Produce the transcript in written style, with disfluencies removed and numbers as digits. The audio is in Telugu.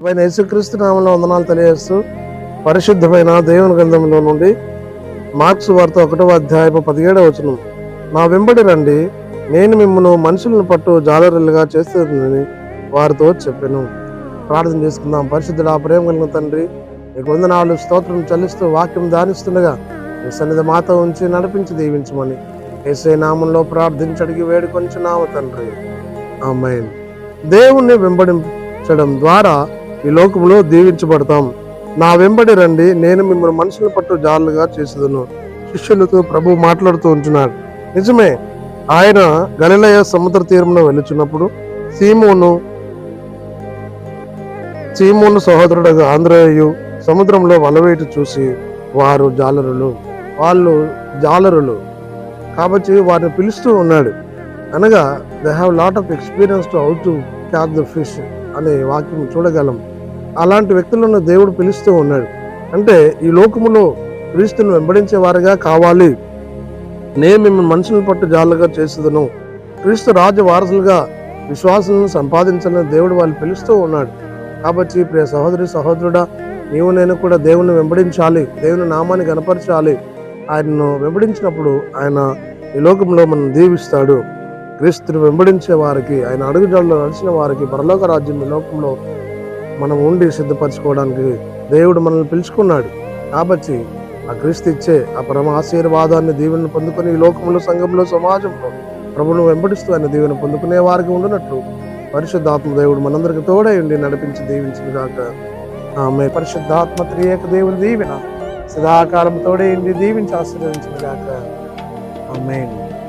పైన యేసుక్రీస్తు నామంలో వందనాలు తెలియజేస్తూ పరిశుద్ధమైన దేవుని గ్రంథంలో నుండి మార్క్స్ వార్త 1వ అధ్యాయము 17వ వచనం, నా వెంబడి రండి, నేను మిమ్మల్ని మనుషులను పట్టు జాలరులుగా చేస్తుందని వారితో చెప్పాను. ప్రార్థన చేసుకుందాం. పరిశుద్ధుడా, ప్రేమ కలిగిన తండ్రి, నీకు వందనాలు స్తోత్రం చెల్లిస్తూ వాక్యం ధ్యానిస్తుండగా నీ సన్నిధి మాతో ఉంచి నడిపించి దీవించమని యేసే నామంలో ప్రార్థించి అడిగి వేడుకొంచున్నాము తండ్రి, ఆమేన్. దేవుణ్ణి వెంబడించడం ద్వారా ఈ లోకంలో దీవించబడతాం. నా వెంబడి రండి, నేను మిమ్మల్ని మనుషుల పట్టు జాలుగా చేసేదను. శిష్యులతో ప్రభు మాట్లాడుతూ ఉంటున్నాడు. నిజమే, ఆయన గలిలయ సముద్ర తీరంలో వెళుచున్నప్పుడు సీమోను సహోదరుడుగా ఆంద్రేయు సముద్రంలో వలవేటు చూసి వాళ్ళు జాలరులు కాబట్టి వారిని పిలుస్తూ ఉన్నాడు. అనగా they have lot of experience to how to catch the fish అనే వాక్యం చూడగలం. అలాంటి వ్యక్తులను దేవుడు పిలుస్తూ ఉన్నాడు. అంటే ఈ లోకములో క్రీస్తును వెంబడించే వారిగా కావాలి, నేను మిమ్మల్ని మనుషులను పట్టు జాలుగా చేసేదను, క్రీస్తు రాజ్య వారసులుగా విశ్వాసాలను సంపాదించాలని దేవుడు వాళ్ళు పిలుస్తూ ఉన్నాడు. కాబట్టి ప్రియ సహోదరి సహోదరుడా, నీవు నేను కూడా దేవుని వెంబడించాలి, దేవుని నామాన్ని కనపరచాలి. ఆయనను వెంబడించినప్పుడు ఆయన ఈ లోకంలో మనం దీవిస్తాడు. క్రీస్తుని వెంబడించే వారికి, ఆయన అడుగుజాడలో నడిచిన వారికి పరలోక రాజ్యం ఈ లోకంలో మనం ఉండి సిద్ధపరచుకోవడానికి దేవుడు మనల్ని పిలుచుకున్నాడు. కాబట్టి ఆ క్రీస్తు ఇచ్చే ఆ పరమ ఆశీర్వాదాన్ని దీవెనను పొందుకొని ఈ లోకంలో, సంఘంలో, సమాజంలో ప్రభువును వెంబడిస్తూ ఆయన దీవెన పొందుకునే వారికి ఉండినట్లు పరిశుద్ధాత్మ దేవుడు మనందరికి తోడై ఉండి నడిపించి దీవించిన గాక. ఆమె పరిశుద్ధాత్మ త్రియేక దేవుని దీవెన సదాకాలం తోడై ఉండి దీవించి ఆశీర్వదించిన గాక. ఆమేన్.